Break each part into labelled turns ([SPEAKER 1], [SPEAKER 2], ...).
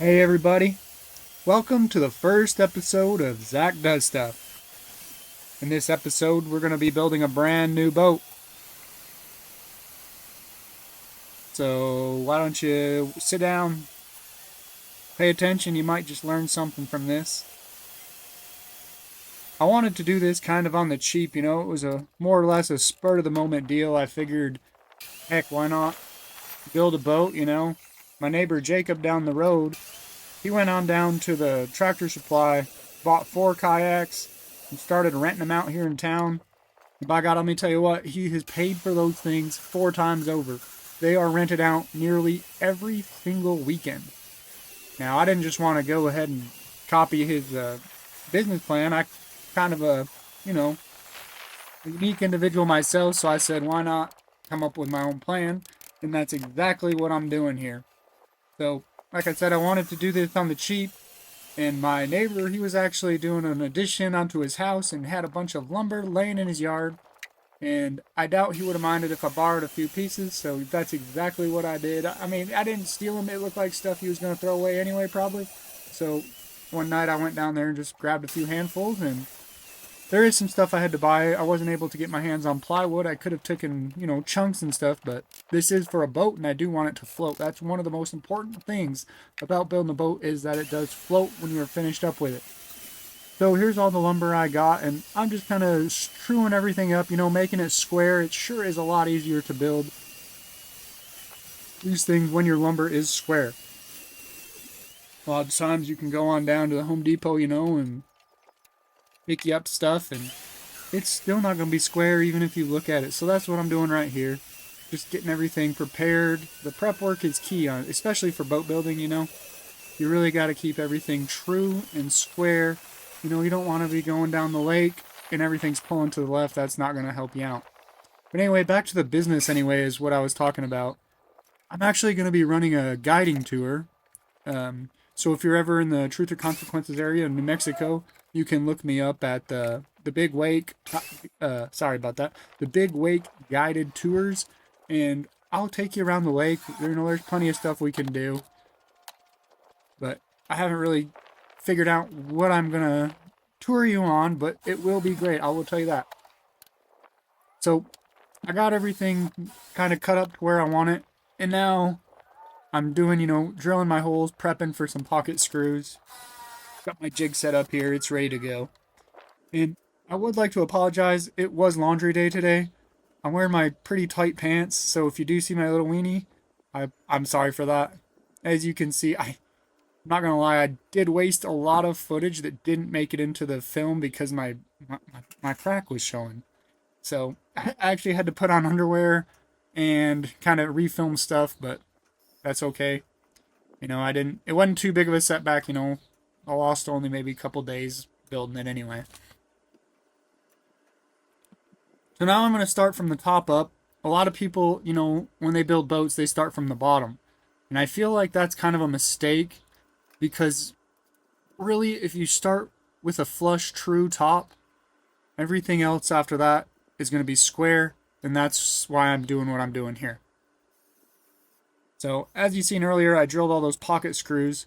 [SPEAKER 1] Hey everybody, welcome to the first episode of Zach Does Stuff. In this episode, we're going to be building a brand new boat. So why don't you sit down, pay attention, you might just learn something from this. I wanted to do this kind of on the cheap, it was a more or less a spur of the moment deal. I figured, heck, why not build a boat. My neighbor Jacob down the road, he went on down to the Tractor Supply, bought 4 kayaks, and started renting them out here in town. And by God, let me tell you what, he has paid for those things 4 times over. They are rented out nearly every single weekend. Now, I didn't just want to go ahead and copy his business plan. I kind of a unique individual myself, so I said, why not come up with my own plan? And that's exactly what I'm doing here. So, like I said, I wanted to do this on the cheap, and my neighbor, he was actually doing an addition onto his house and had a bunch of lumber laying in his yard, and I doubt he would have minded if I borrowed a few pieces, so that's exactly what I did. I mean, I didn't steal them. It looked like stuff he was going to throw away anyway, probably. So one night I went down there and just grabbed a few handfuls, and there is some stuff I had to buy. I wasn't able to get my hands on plywood. I could have taken, chunks and stuff, but this is for a boat, and I do want it to float. That's one of the most important things about building a boat is that it does float when you're finished up with it. So here's all the lumber I got, and I'm just kind of screwing everything up, making it square. It sure is a lot easier to build these things when your lumber is square. A lot of times you can go on down to the Home Depot, and pick you up stuff, and it's still not going to be square even if you look at it. So that's what I'm doing right here. Just getting everything prepared. The prep work is key, especially for boat building, You really got to keep everything true and square. You don't want to be going down the lake and everything's pulling to the left. That's not going to help you out. But anyway, back to the business anyway is what I was talking about. I'm actually going to be running a guiding tour. So if you're ever in the Truth or Consequences area in New Mexico, you can look me up at the Big Wake. Sorry about that. The Big Wake guided tours, and I'll take you around the lake. There's plenty of stuff we can do, but I haven't really figured out what I'm gonna tour you on. But it will be great. I will tell you that. So I got everything kind of cut up to where I want it, and now I'm doing, drilling my holes, prepping for some pocket screws. Got my jig set up here. It's ready to go. And I would like to apologize. It was laundry day today. I'm wearing my pretty tight pants, so if you do see my little weenie, I'm sorry for that. As you can see, I'm not gonna lie, I did waste a lot of footage that didn't make it into the film because my crack was showing. So I actually had to put on underwear and kind of refilm stuff, but that's okay. It wasn't too big of a setback, I lost only maybe a couple days building it anyway. So now I'm going to start from the top up. A lot of people, when they build boats, they start from the bottom. And I feel like that's kind of a mistake because really, if you start with a flush, true top, everything else after that is going to be square. And that's why I'm doing what I'm doing here. So as you seen earlier, I drilled all those pocket screws,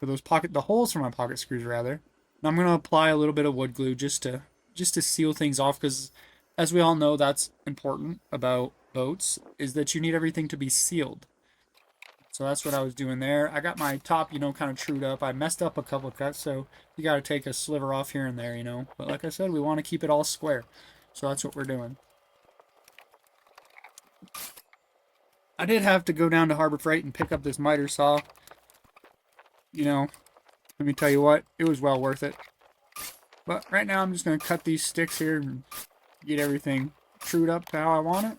[SPEAKER 1] or the holes for my pocket screws rather. And I'm going to apply a little bit of wood glue just to seal things off because as we all know, that's important about boats, is that you need everything to be sealed. So that's what I was doing there. I got my top, kind of trued up. I messed up a couple of cuts, so you got to take a sliver off here and there. But like I said, we want to keep it all square. So that's what we're doing. I did have to go down to Harbor Freight and pick up this miter saw. Let me tell you what, it was well worth it. But right now I'm just going to cut these sticks here and get everything trued up to how I want it.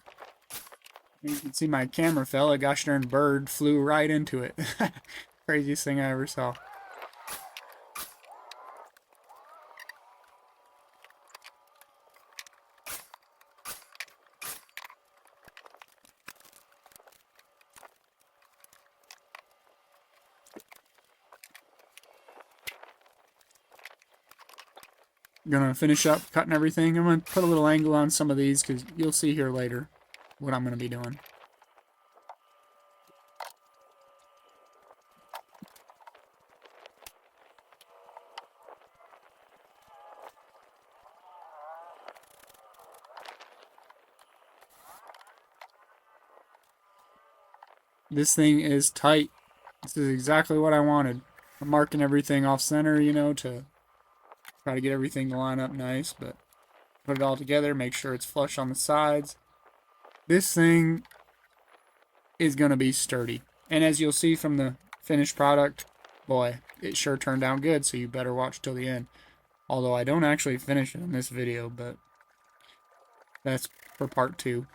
[SPEAKER 1] You can see my camera fell. A gosh darn bird flew right into it. Craziest thing I ever saw. I'm gonna finish up cutting everything. I'm gonna put a little angle on some of these because you'll see here later what I'm gonna be doing. This thing is tight. This is exactly what I wanted. I'm marking everything off center, you know, to try to get everything to line up nice, but put it all together, make sure it's flush on the sides. This thing is going to be sturdy. And as you'll see from the finished product, boy, it sure turned out good, so you better watch till the end. Although I don't actually finish it in this video, but that's for part 2.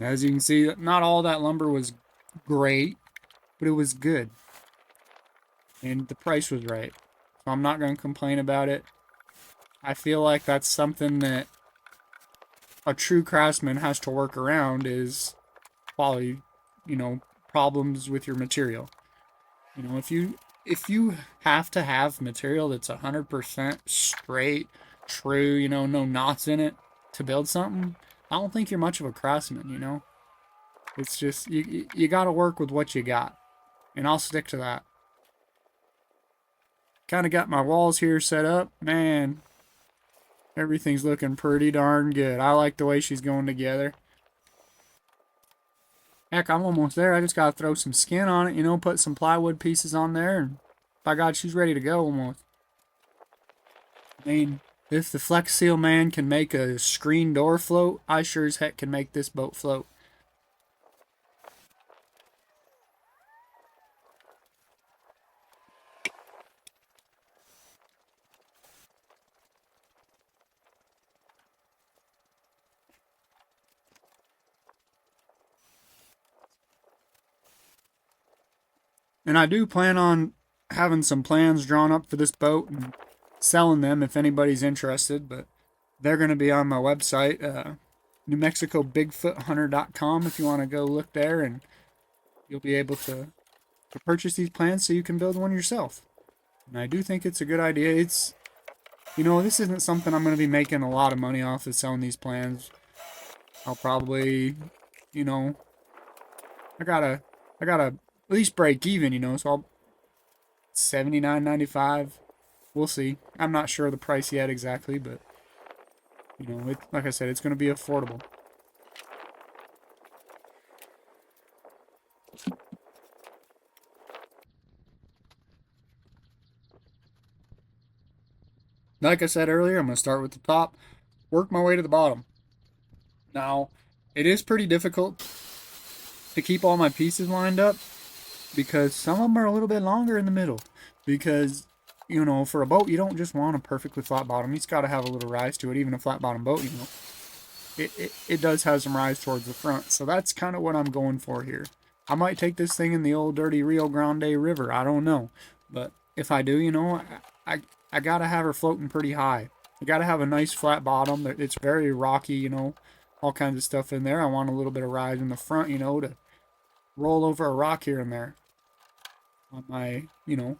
[SPEAKER 1] As you can see, not all that lumber was great, but it was good. And the price was right. So I'm not going to complain about it. I feel like that's something that a true craftsman has to work around is quality, you know, problems with your material. You know, if you have to have material that's 100% straight, true, you know, no knots in it to build something, I don't think you're much of a craftsman, you know. It's just you got to work with what you got, and I'll stick to that. Kind of got my walls here set up, man. Everything's looking pretty darn good. I like the way she's going together. Heck, I'm almost there. I just gotta throw some skin on it, you know, put some plywood pieces on there, and by God, she's ready to go almost. I mean, if the Flex Seal man can make a screen door float, I sure as heck can make this boat float. And I do plan on having some plans drawn up for this boat and selling them if anybody's interested, but they're going to be on my website, NewMexicoBigfootHunter.com, if you want to go look there, and you'll be able to purchase these plans so you can build one yourself. And I do think it's a good idea. It's, you know, this isn't something I'm going to be making a lot of money off of selling these plans. I'll probably, you know, I gotta at least break even, you know, so I'll $79.95. We'll see. I'm not sure of the price yet exactly, but you know, like I said, it's going to be affordable. Like I said earlier, I'm going to start with the top, work my way to the bottom. Now, it is pretty difficult to keep all my pieces lined up because some of them are a little bit longer in the middle. Because, you know, for a boat, you don't just want a perfectly flat bottom. It's got to have a little rise to it, even a flat bottom boat, you know. It does have some rise towards the front. So that's kind of what I'm going for here. I might take this thing in the old dirty Rio Grande River. I don't know. But if I do, you know, I got to have her floating pretty high. I got to have a nice flat bottom. It's very rocky, you know, all kinds of stuff in there. I want a little bit of rise in the front, you know, to roll over a rock here and there on my, you know,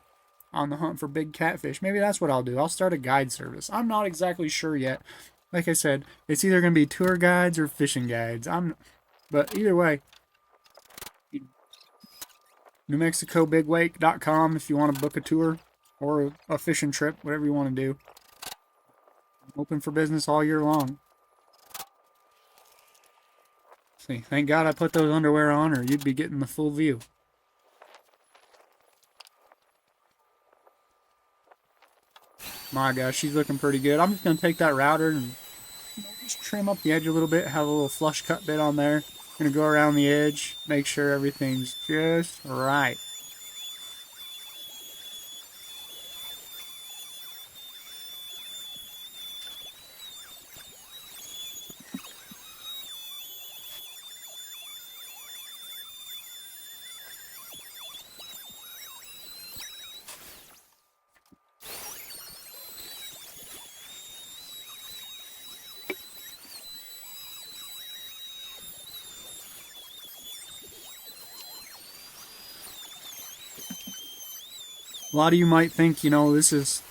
[SPEAKER 1] on the hunt for big catfish. Maybe that's what I'll do. I'll start a guide service. I'm not exactly sure yet. Like I said, it's either going to be tour guides or fishing guides. But either way, NewMexicoBigWake.com if you want to book a tour or a fishing trip, whatever you want to do. I'm open for business all year long. See, thank God I put those underwear on, or you'd be getting the full view. My gosh, she's looking pretty good. I'm just going to take that router and just trim up the edge a little bit, have a little flush cut bit on there. Going to go around the edge, make sure everything's just right. A lot of you might think, this is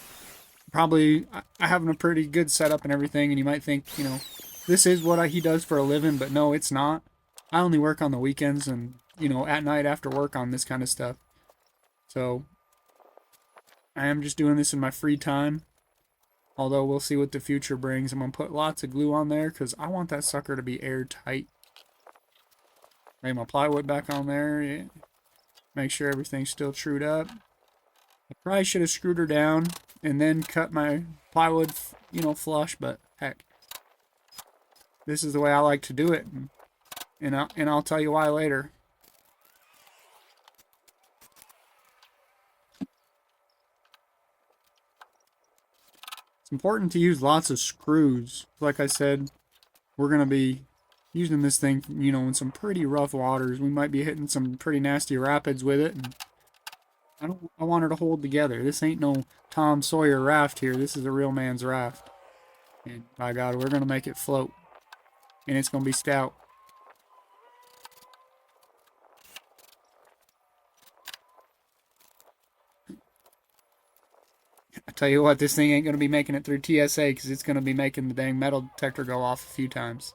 [SPEAKER 1] probably I having a pretty good setup and everything, and you might think, this is what he does for a living, but no, it's not. I only work on the weekends and, at night after work on this kind of stuff. So I am just doing this in my free time. Although we'll see what the future brings. I'm going to put lots of glue on there because I want that sucker to be airtight. Lay my plywood back on there. Yeah. Make sure everything's still trued up. I probably should have screwed her down and then cut my plywood, flush, but heck. This is the way I like to do it. And I'll tell you why later. It's important to use lots of screws. Like I said, we're going to be using this thing, in some pretty rough waters. We might be hitting some pretty nasty rapids with it. And I want her to hold together. This ain't no Tom Sawyer raft here. This is a real man's raft. And by God, we're going to make it float. And it's going to be stout. I tell you what, this thing ain't going to be making it through TSA because it's going to be making the dang metal detector go off a few times.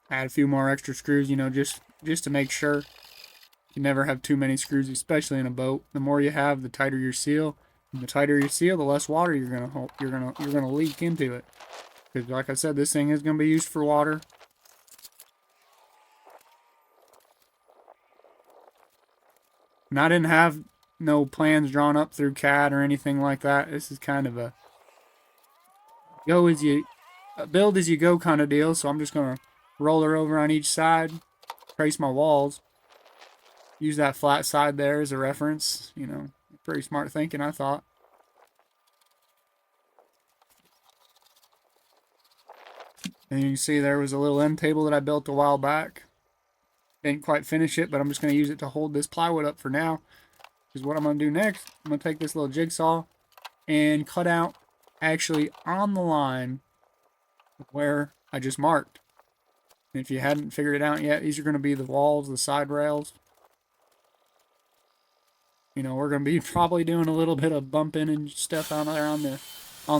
[SPEAKER 1] Add a few more extra screws, just to make sure. You never have too many screws, especially in a boat. The more you have, the tighter your seal. And the tighter your seal, the less water you're gonna leak into it. Because, like I said, this thing is gonna be used for water. And I didn't have no plans drawn up through CAD or anything like that. This is kind of a build as you go kind of deal. So I'm just gonna roll her over on each side, trace my walls. Use that flat side there as a reference. Pretty smart thinking, I thought. And you can see there was a little end table that I built a while back. Didn't quite finish it, but I'm just going to use it to hold this plywood up for now. Because what I'm going to do next, I'm going to take this little jigsaw and cut out actually on the line where I just marked. And if you hadn't figured it out yet, these are going to be the walls, the side rails. We're going to be probably doing a little bit of bumping and stuff out there on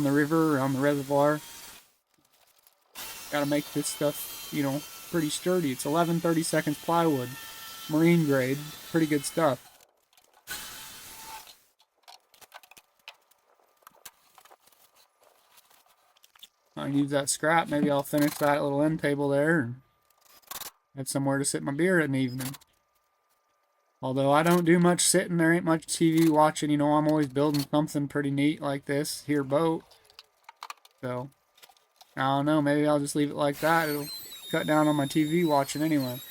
[SPEAKER 1] the river or on the reservoir. Got to make this stuff, pretty sturdy. It's 11/32 plywood, marine grade, pretty good stuff. I'll use that scrap. Maybe I'll finish that little end table there and have somewhere to sit my beer in the evening. Although I don't do much sitting, there ain't much TV watching. I'm always building something pretty neat like this here boat. So, I don't know, maybe I'll just leave it like that. It'll cut down on my TV watching anyway.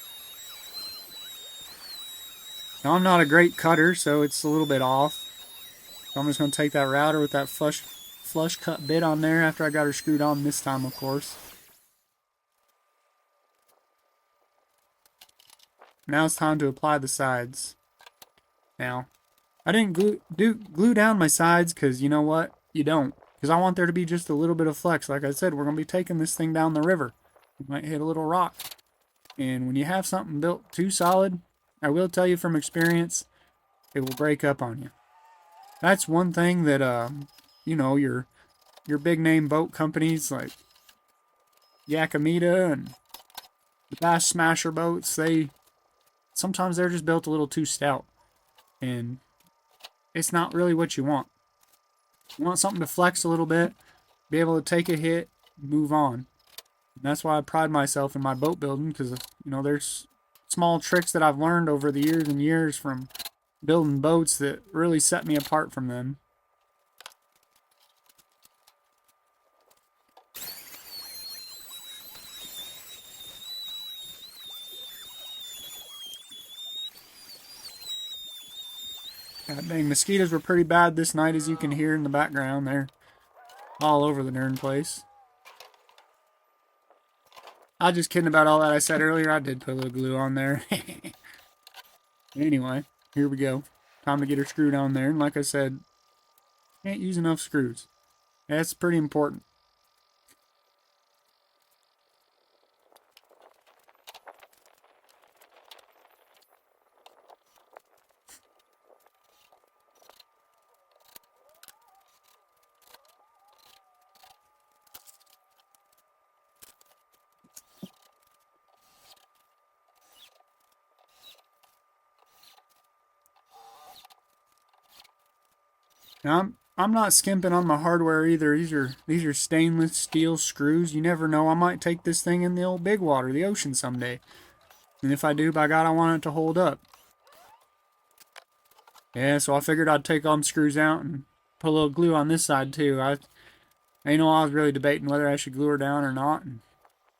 [SPEAKER 1] Now, I'm not a great cutter, so it's a little bit off. So I'm just going to take that router with that flush cut bit on there after I got her screwed on this time, of course. Now it's time to apply the sides. Now, I didn't glue down my sides because you know what? You don't. Because I want there to be just a little bit of flex. Like I said, we're going to be taking this thing down the river. We might hit a little rock. And when you have something built too solid, I will tell you from experience, it will break up on you. That's one thing that, your big name boat companies like Yakamita and the Bass Smasher boats, sometimes they're just built a little too stout. And it's not really what you want. You want something to flex a little bit, be able to take a hit, move on. And that's why I pride myself in my boat building, because, there's small tricks that I've learned over the years and years from building boats that really set me apart from them. God dang, mosquitoes were pretty bad this night, as you can hear in the background. They're all over the darn place. I was just kidding about all that I said earlier. I did put a little glue on there. Anyway, here we go. Time to get her screwed on there. And like I said, Can't use enough screws. That's pretty important. Now, I'm not skimping on my hardware either. These are stainless steel screws. You never know. I might take this thing in the old big water, the ocean someday. And if I do, by God, I want it to hold up. Yeah, so I figured I'd take all the screws out and put a little glue on this side too. I was really debating whether I should glue her down or not.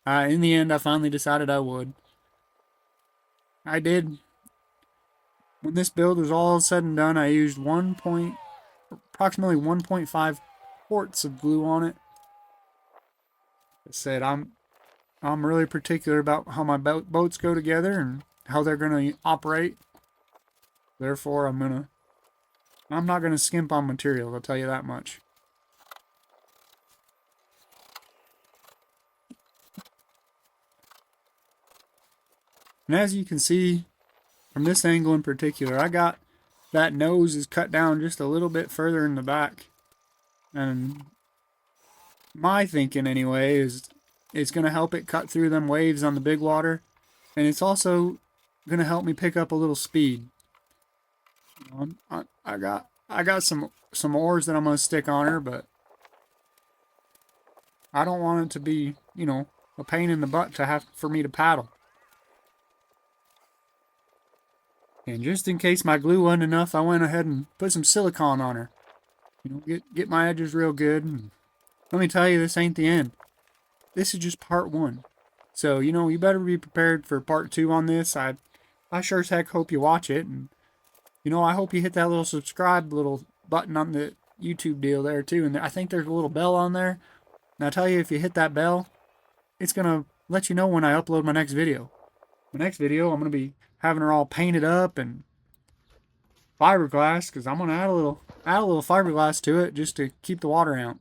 [SPEAKER 1] And in the end, I finally decided I would. I did. When this build was all said and done, I used approximately 1.5 quarts of glue on it. I said I'm really particular about how my boats go together and how they're going to operate. Therefore, I'm not gonna skimp on material. I'll tell you that much. And as you can see from this angle in particular, I got that nose is cut down just a little bit further in the back, and my thinking anyway is it's gonna help it cut through them waves on the big water, and it's also gonna help me pick up a little speed. I got some oars that I'm gonna stick on her, but I don't want it to be, a pain in the butt to have for me to paddle. And just in case my glue wasn't enough, I went ahead and put some silicone on her. Get my edges real good. And let me tell you, this ain't the end. This is just part one. So, you better be prepared for part two on this. I sure as heck hope you watch it. And, I hope you hit that little subscribe little button on the YouTube deal there too. And I think there's a little bell on there. And I tell you, if you hit that bell, it's going to let you know when I upload my next video. The next video, I'm going to be having her all painted up and fiberglass, because I'm going to add a little fiberglass to it just to keep the water out.